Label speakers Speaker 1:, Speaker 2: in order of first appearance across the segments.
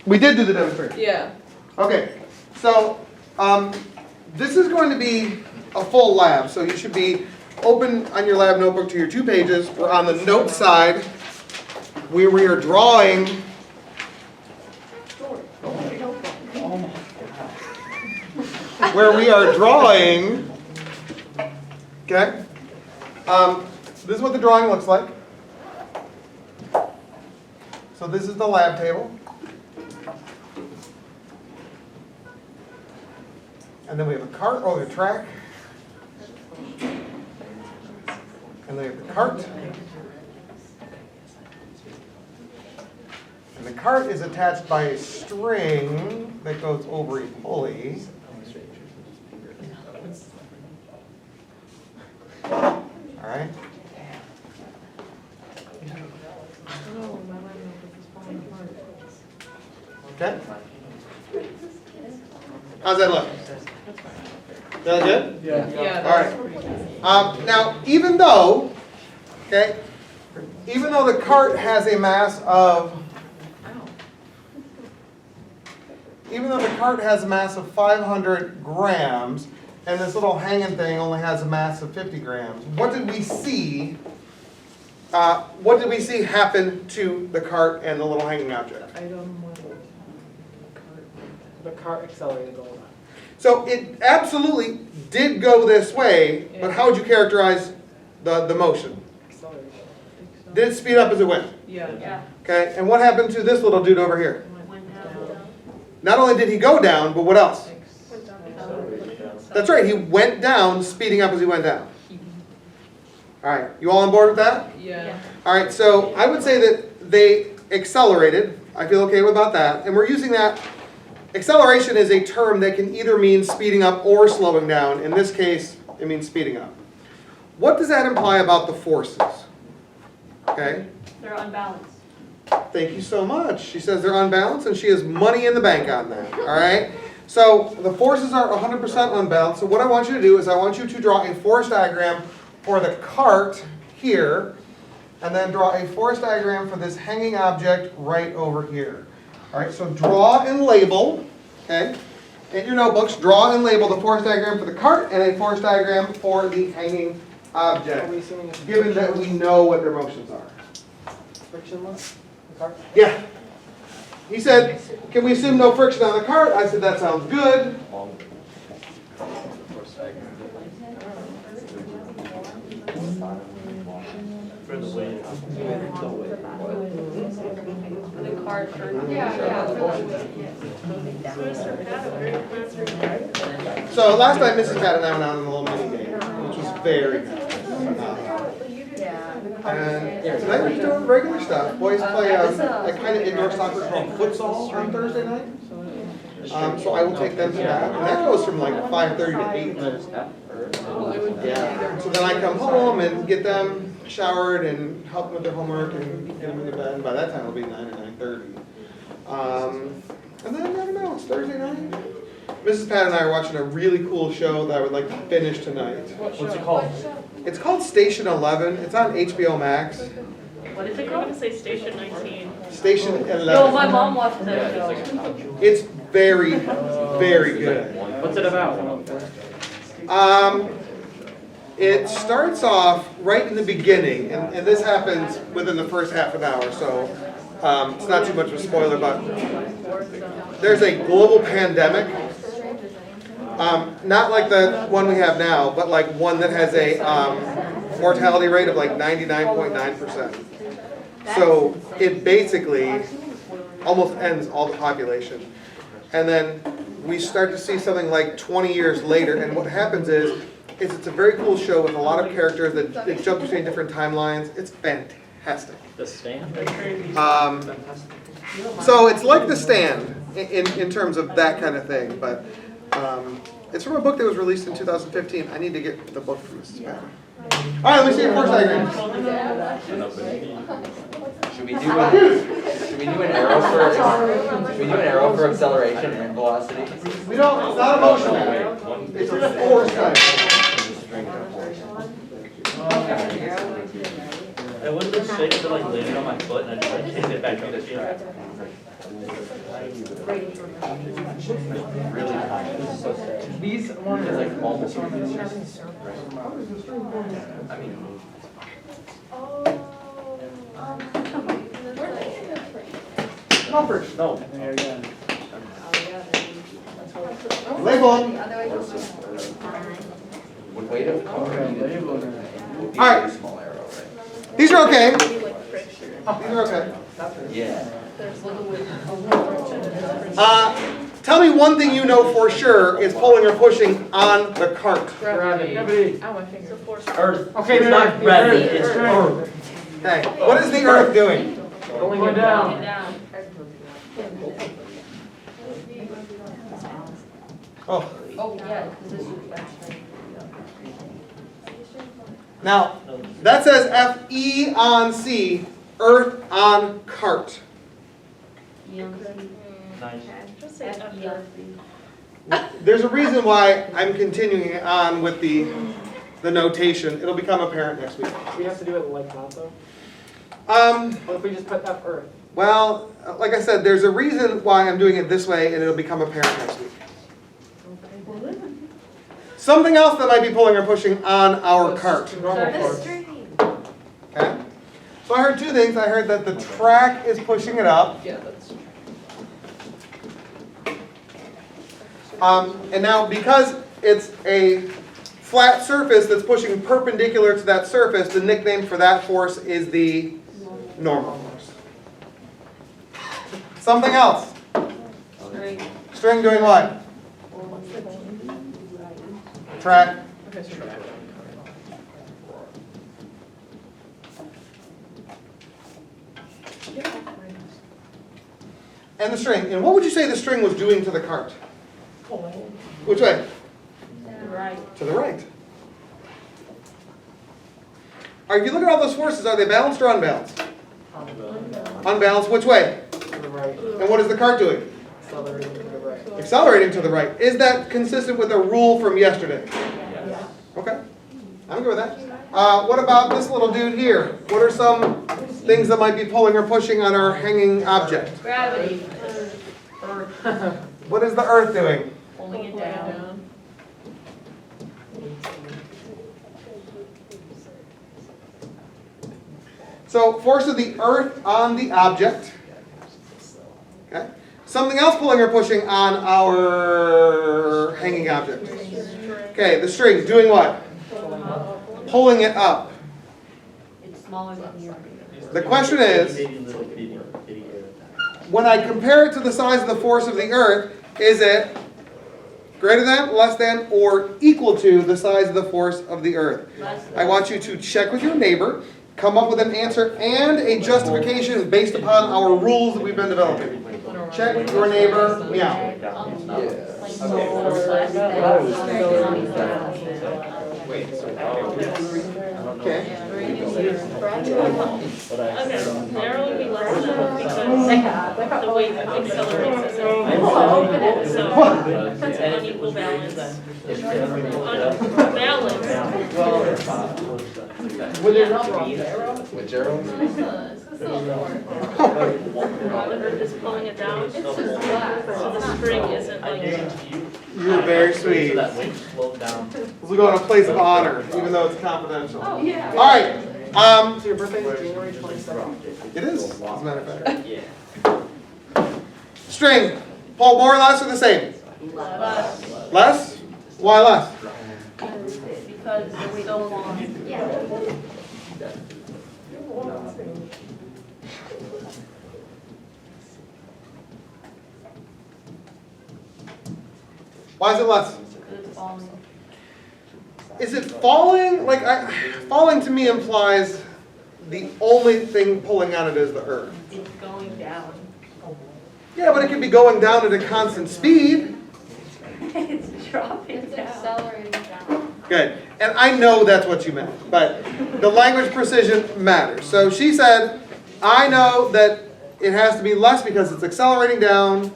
Speaker 1: We did do the demonstration.
Speaker 2: Yeah.
Speaker 1: Okay, so this is going to be a full lab, so you should be open on your lab notebook to your 2 pages. We're on the note side where we are drawing okay? This is what the drawing looks like. So this is the lab table. And then we have a cart, or the track. And then we have the cart. And the cart is attached by a string that goes over a pulley. All right. Okay. How's that look? That good?
Speaker 2: Yeah.
Speaker 1: All right. Now, even though the cart has a mass of 500 grams, and this little hanging thing only has a mass of 50 grams, what did we see? What did we see happen to the cart and the little hanging object?
Speaker 3: The cart accelerated all that.
Speaker 1: So it absolutely did go this way, but how would you characterize the motion?
Speaker 3: Acceleration.
Speaker 1: Did it speed up as it went?
Speaker 2: Yeah.
Speaker 1: Okay, and what happened to this little dude over here? Not only did he go down, but what else? That's right, he went down, speeding up as he went down. All right, you all on board with that?
Speaker 2: Yeah.
Speaker 1: All right, so I would say that they accelerated. I feel okay about that. And we're using that. Acceleration is a term that can either mean speeding up or slowing down. In this case, it means speeding up. What does that imply about the forces? Okay.
Speaker 4: They're unbalanced.
Speaker 1: Thank you so much. She says they're unbalanced, and she has money in the bank on that. All right. So the forces are 100% unbalanced. So what I want you to do is I want you to draw a force diagram for the cart here, and then draw a force diagram for this hanging object right over here. All right, so draw and label, okay? In your notebooks, draw and label the force diagram for the cart and a force diagram for the hanging object, given that we know what their motions are.
Speaker 3: Frictionless? The cart?
Speaker 1: Yeah. He said, can we assume no friction on the cart? I said, that sounds good.
Speaker 4: The cart.
Speaker 1: So last night, Mrs. Pat and I went out on a little mini game, which was very good. And tonight we're doing regular stuff. Boys play a kind of indoor soccer called futsal on Thursday night. So I will take them to that. And that goes from like 5:30 to 8. Yeah. So then I come home and get them showered and help them with their homework and get them into bed. And by that time it'll be 9 or 9:30. And then I never know, it's Thursday night. Mrs. Pat and I are watching a really cool show that I would like to finish tonight.
Speaker 3: What's it called?
Speaker 1: It's called Station 11. It's on HBO Max.
Speaker 4: What is it called? I'm gonna say Station 19.
Speaker 1: Station 11.
Speaker 4: No, my mom watched that show.
Speaker 1: It's very, very good.
Speaker 3: What's it about?
Speaker 1: It starts off right in the beginning, and this happens within the first half an hour, so it's not too much of a spoiler, but there's a global pandemic. Not like the one we have now, but like one that has a mortality rate of like 99.9%. So it basically almost ends all the population. And then we start to see something like 20 years later, and what happens is it's a very cool show with a lot of characters that jump between different timelines. It's fantastic.
Speaker 3: The Stand?
Speaker 1: So it's like The Stand in terms of that kind of thing, but it's from a book that was released in 2015. I need to get the book from Mrs. Pat. All right, let me see your force diagram.
Speaker 5: Should we do an arrow for acceleration and velocity?
Speaker 1: We don't. It's not a motion diagram. It's a force diagram.
Speaker 2: I went to straight to like landed on my foot and I just like kicked it back up.
Speaker 5: Really high.
Speaker 3: These ones
Speaker 5: It's
Speaker 3: are
Speaker 5: like almost. I mean,
Speaker 1: Comfort.
Speaker 2: No.
Speaker 3: There again.
Speaker 1: Label them.
Speaker 5: would weight of car
Speaker 3: Okay,
Speaker 5: needed
Speaker 3: label
Speaker 5: to
Speaker 3: them.
Speaker 5: would be
Speaker 1: All
Speaker 5: a
Speaker 1: right.
Speaker 5: very small arrow, right?
Speaker 1: These are okay.
Speaker 4: Maybe like friction.
Speaker 1: These are okay.
Speaker 5: Yeah.
Speaker 4: There's little.
Speaker 1: Tell me one thing you know for sure is pulling or pushing on the cart.
Speaker 3: Gravity.
Speaker 4: Oh, I think so. Force.
Speaker 2: Earth.
Speaker 3: Okay,
Speaker 2: It's
Speaker 3: no,
Speaker 2: not
Speaker 3: no,
Speaker 2: gravity,
Speaker 3: Earth,
Speaker 2: it's
Speaker 3: Earth.
Speaker 2: Earth.
Speaker 1: Okay, what is the earth doing?
Speaker 3: Going
Speaker 4: Bring it
Speaker 3: down.
Speaker 4: down.
Speaker 1: Oh,
Speaker 4: Oh, yeah, because this is actually.
Speaker 1: now, that says F-E on C, earth on cart.
Speaker 2: Nice.
Speaker 4: Just say FERC.
Speaker 1: There's a reason why I'm continuing on with the notation. It'll become apparent next week.
Speaker 3: We have to do it like that though? What if we just put F Earth?
Speaker 1: Well, like I said, there's a reason why I'm doing it this way, and it'll become apparent next week. Something else that might be pulling or pushing on our cart.
Speaker 3: Normal
Speaker 4: The
Speaker 3: force.
Speaker 4: string.
Speaker 1: Okay? So I heard two things. I heard that the track is pushing it up.
Speaker 5: Yeah, that's.
Speaker 1: And now because it's a flat surface that's pushing perpendicular to that surface, the nickname for that force is the normal force. Something else.
Speaker 4: String.
Speaker 1: String doing what? Track. And the string. And what would you say the string was doing to the cart? Which way?
Speaker 4: Right.
Speaker 1: To the right. All right, if you look at all those forces, are they balanced or unbalanced? Unbalanced, which way?
Speaker 3: To the right.
Speaker 1: And what is the cart doing?
Speaker 3: Accelerating to the right.
Speaker 1: Accelerating to the right. Is that consistent with a rule from yesterday?
Speaker 2: Yes.
Speaker 1: Okay, I'm good with that. What about this little dude here? What are some things that might be pulling or pushing on our hanging object?
Speaker 4: Gravity. Earth.
Speaker 1: What is the earth doing?
Speaker 4: Pulling it down.
Speaker 1: So force of the earth on the object. Okay. Something else pulling or pushing on our hanging object. Okay, the string doing what? Pulling it up.
Speaker 4: It's smaller than your.
Speaker 1: The question is, when I compare it to the size of the force of the earth, is it greater than, less than, or equal to the size of the force of the earth? I want you to check with your neighbor, come up with an answer and a justification based upon our rules that we've been developing. Check with your neighbor, meow. Okay.
Speaker 4: Okay, narrow would be less than because the weight accelerates as it. So that's unequal balance. Unbalanced.
Speaker 3: Would there not be an arrow?
Speaker 5: Which arrow?
Speaker 4: The earth is pulling it down, so the string isn't
Speaker 2: I
Speaker 4: like.
Speaker 2: guarantee you.
Speaker 1: You're very
Speaker 2: So
Speaker 1: sweet.
Speaker 2: that weight slowed down.
Speaker 1: We'll go in a place of honor, even though it's confidential.
Speaker 4: Oh, yeah.
Speaker 1: All right.
Speaker 3: So your birthday is January 22nd.
Speaker 1: It is, as a matter of fact.
Speaker 2: Yeah.
Speaker 1: String, pull more or less or the same?
Speaker 4: Less.
Speaker 1: Less? Why less?
Speaker 4: Because it's so long. Yeah.
Speaker 1: Why is it less?
Speaker 4: It's falling.
Speaker 1: Is it falling? Like, falling to me implies the only thing pulling on it is the earth.
Speaker 4: It's going down.
Speaker 1: Yeah, but it could be going down at a constant speed.
Speaker 4: It's dropping
Speaker 6: It's
Speaker 4: down.
Speaker 6: accelerating down.
Speaker 1: Good. And I know that's what you meant, but the language precision matters. So she said, I know that it has to be less because it's accelerating down,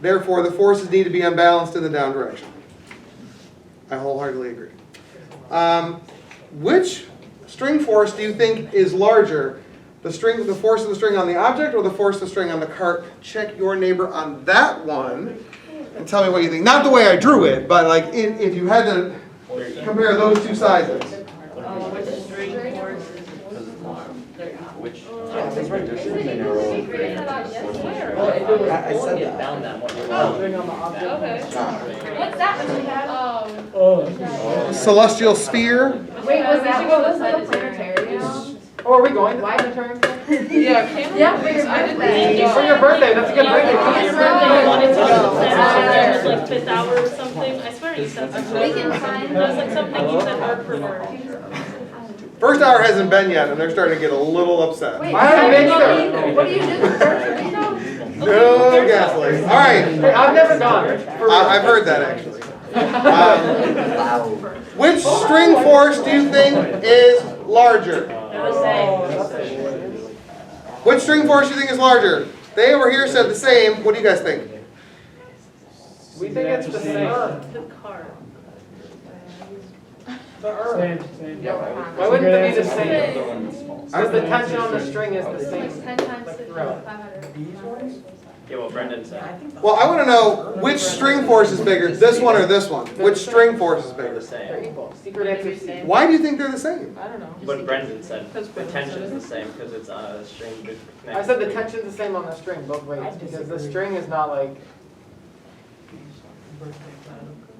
Speaker 1: therefore the forces need to be unbalanced in the down direction. I wholeheartedly agree. Which string force do you think is larger? The force of the string on the object or the force of the string on the cart? Check your neighbor on that one and tell me what you think. Not the way I drew it, but like if you had to compare those two sizes.
Speaker 4: Which string force is
Speaker 2: Which?
Speaker 5: I said that.
Speaker 2: Found that one.
Speaker 3: String on the object.
Speaker 4: Okay. What's that one we had?
Speaker 1: Celestial sphere.
Speaker 6: Wait, was that what was the planetarium?
Speaker 3: Oh, are we going to
Speaker 6: Why?
Speaker 3: planetarium?
Speaker 6: Yeah,
Speaker 3: Yeah,
Speaker 6: for your birthday.
Speaker 3: For your birthday, that's a good birthday
Speaker 4: For
Speaker 3: present.
Speaker 4: your birthday, you wanted to do that, like fifth hour or something. I swear you said something.
Speaker 6: We can find.
Speaker 4: That was like something you said word for word.
Speaker 1: First hour hasn't been yet, and they're starting to get a little upset.
Speaker 6: Wait,
Speaker 3: I haven't been either.
Speaker 6: what do you do for birthday?
Speaker 1: No gasoline. All right,
Speaker 3: Hey, I've never gone. For real.
Speaker 1: I've heard that actually. Which string force do you think is larger?
Speaker 4: They're the same.
Speaker 1: Which string force do you think is larger? They over here said the same. What do you guys think?
Speaker 3: We think it's the same.
Speaker 4: The car.
Speaker 3: The earth.
Speaker 7: Same.
Speaker 3: Why wouldn't it be the same? Because the tension on the string is the same.
Speaker 6: 10 times
Speaker 3: Like
Speaker 6: 50,
Speaker 3: throughout.
Speaker 6: 500.
Speaker 2: Yeah, what Brendan said.
Speaker 1: Well, I want to know which string force is bigger, this one or this one? Which string force is
Speaker 2: They're
Speaker 1: bigger?
Speaker 2: the
Speaker 3: They're
Speaker 2: same.
Speaker 3: equal. Secret answer C.
Speaker 1: Why do you think they're the same?
Speaker 3: I don't know.
Speaker 2: What Brendan said, the tension is the same because it's a string.
Speaker 3: I said the tension's the same on the string both ways because the string is not like.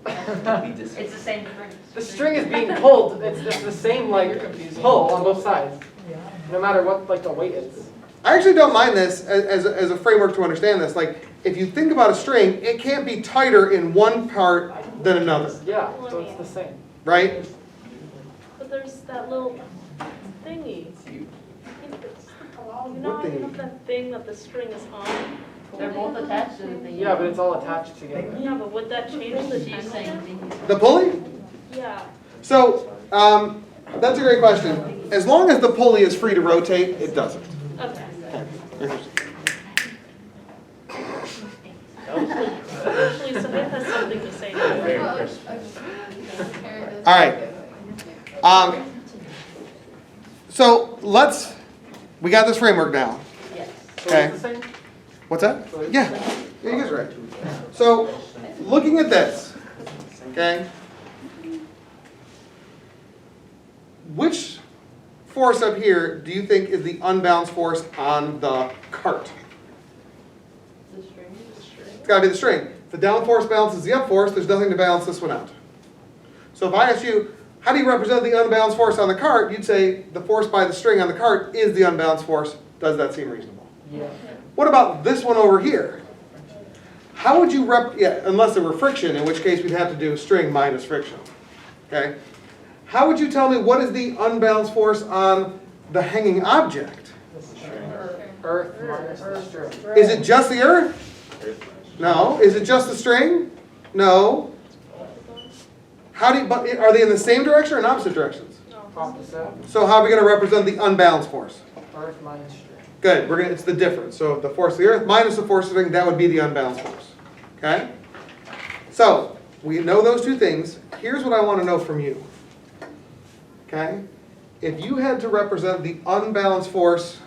Speaker 6: It's the same string.
Speaker 3: The string is being pulled. It's the same like pull on both sides, no matter what like the weight is.
Speaker 1: I actually don't mind this as a framework to understand this. Like, if you think about a string, it can't be tighter in one part than another,
Speaker 3: Yeah, so it's the same.
Speaker 1: right?
Speaker 4: But there's that little thingy. You know how you have that thing that the string is on?
Speaker 6: They're both attached to the thing.
Speaker 3: Yeah, but it's all attached together.
Speaker 4: Yeah, but would that change the tension?
Speaker 1: The pulley?
Speaker 4: Yeah.
Speaker 1: So, that's a great question. As long as the pulley is free to rotate, it doesn't.
Speaker 4: Okay. Actually, Sophia has something to say.
Speaker 1: All right. So we got this framework now.
Speaker 3: So
Speaker 1: Okay.
Speaker 3: it's the same.
Speaker 1: What's that? Yeah, you guys are right. So, looking at this, okay, which force up here do you think is the unbalanced force on the cart?
Speaker 4: The string.
Speaker 1: It's got to be the string. If the down force balances the up force, there's nothing to balance this one out. So if I asked you, how do you represent the unbalanced force on the cart, you'd say the force by the string on the cart is the unbalanced force. Does that seem reasonable?
Speaker 3: Yeah.
Speaker 1: What about this one over here? How would you unless there were friction, in which case we'd have to do string minus friction. Okay? How would you tell me what is the unbalanced force on the hanging object?
Speaker 3: Earth minus the string.
Speaker 1: Is it just the earth? No. Is it just the string? No. But are they in the same direction or in opposite directions?
Speaker 3: Opposite.
Speaker 1: So how are we going to represent the unbalanced force?
Speaker 3: Earth minus string.
Speaker 1: Good. It's the difference. So the force of the earth minus the force of the string, that would be the unbalanced force. Okay? So we know those two things. Here's what I want to know from you. Okay? If you had to represent the unbalanced force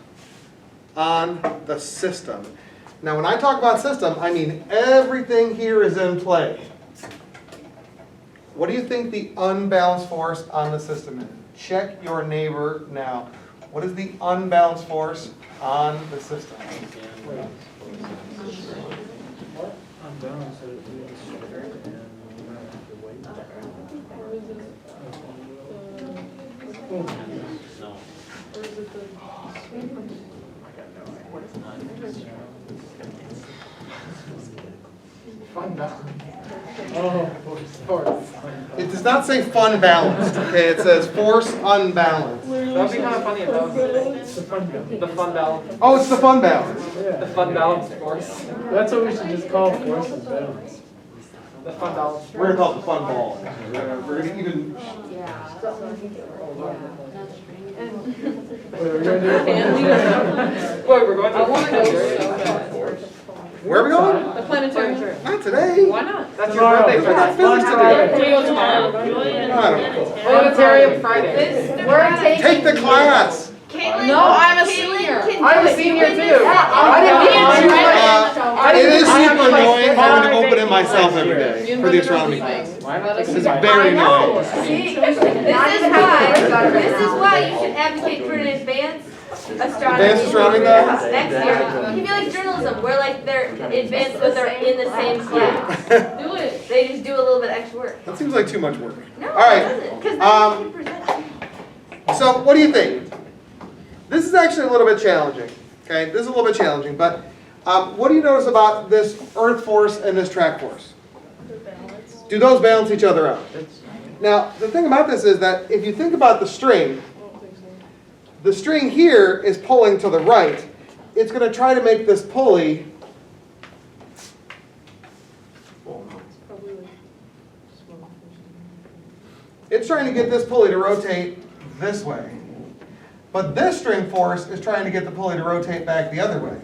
Speaker 1: on the system. Now when I talk about system, I mean everything here is in play. What do you think the unbalanced force on the system is? Check your neighbor now. What is the unbalanced force on the system?
Speaker 3: Fun balance. Oh, force.
Speaker 1: It does not say fun balanced, okay? It says force unbalanced.
Speaker 3: That'd be kind of funny if that was the fun balance.
Speaker 1: Oh, it's the fun balance.
Speaker 3: The fun balance force.
Speaker 7: That's what we should just call force and balance.
Speaker 3: The fun balance.
Speaker 1: We're gonna call it the fun ball. We're gonna even.
Speaker 7: Wait, we're gonna do it.
Speaker 3: Wait, we're going to.
Speaker 6: I want to go so bad.
Speaker 1: Where are we going?
Speaker 6: The planetarium.
Speaker 1: Not today.
Speaker 6: Why not?
Speaker 3: That's
Speaker 7: Tomorrow.
Speaker 3: your birthday
Speaker 1: We're not
Speaker 3: present.
Speaker 1: finished today.
Speaker 4: Do you tomorrow? Joy and
Speaker 1: I don't know.
Speaker 3: Planetarium Friday.
Speaker 6: We're taking.
Speaker 1: Take the class.
Speaker 6: Caitlin.
Speaker 8: No, I'm a
Speaker 6: Caitlin
Speaker 8: senior.
Speaker 6: can do
Speaker 3: I'm a
Speaker 6: it.
Speaker 3: senior
Speaker 6: You can
Speaker 3: too.
Speaker 6: do that.
Speaker 3: I didn't
Speaker 1: It is
Speaker 3: I have
Speaker 1: super
Speaker 3: my
Speaker 1: annoying having to
Speaker 3: private
Speaker 1: open it myself every day for the astronomy class. This is very annoying.
Speaker 6: See, this is why you should advocate for an advanced astronomy.
Speaker 1: Advanced astronomy class?
Speaker 6: Next year. It can be like journalism, where like they're advanced but they're in the same class.
Speaker 4: Do it.
Speaker 6: They just do a little bit extra work.
Speaker 1: That seems like too much work.
Speaker 6: No,
Speaker 1: All right.
Speaker 6: it doesn't, because then you can present.
Speaker 1: So what do you think? This is actually a little bit challenging. Okay, this is a little bit challenging, but what do you notice about this earth force and this track force? Do those balance each other out? Now, the thing about this is that if you think about the string here is pulling to the right. It's going to try to make this pulley it's trying to get this pulley to rotate this way. But this string force is trying to get the pulley to rotate back the other way.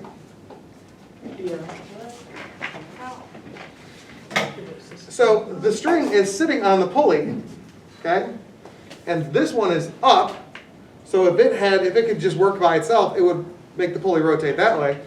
Speaker 1: So the string is sitting on the pulley, okay? And this one is up. So if it could just work by itself, it would make the pulley rotate that way.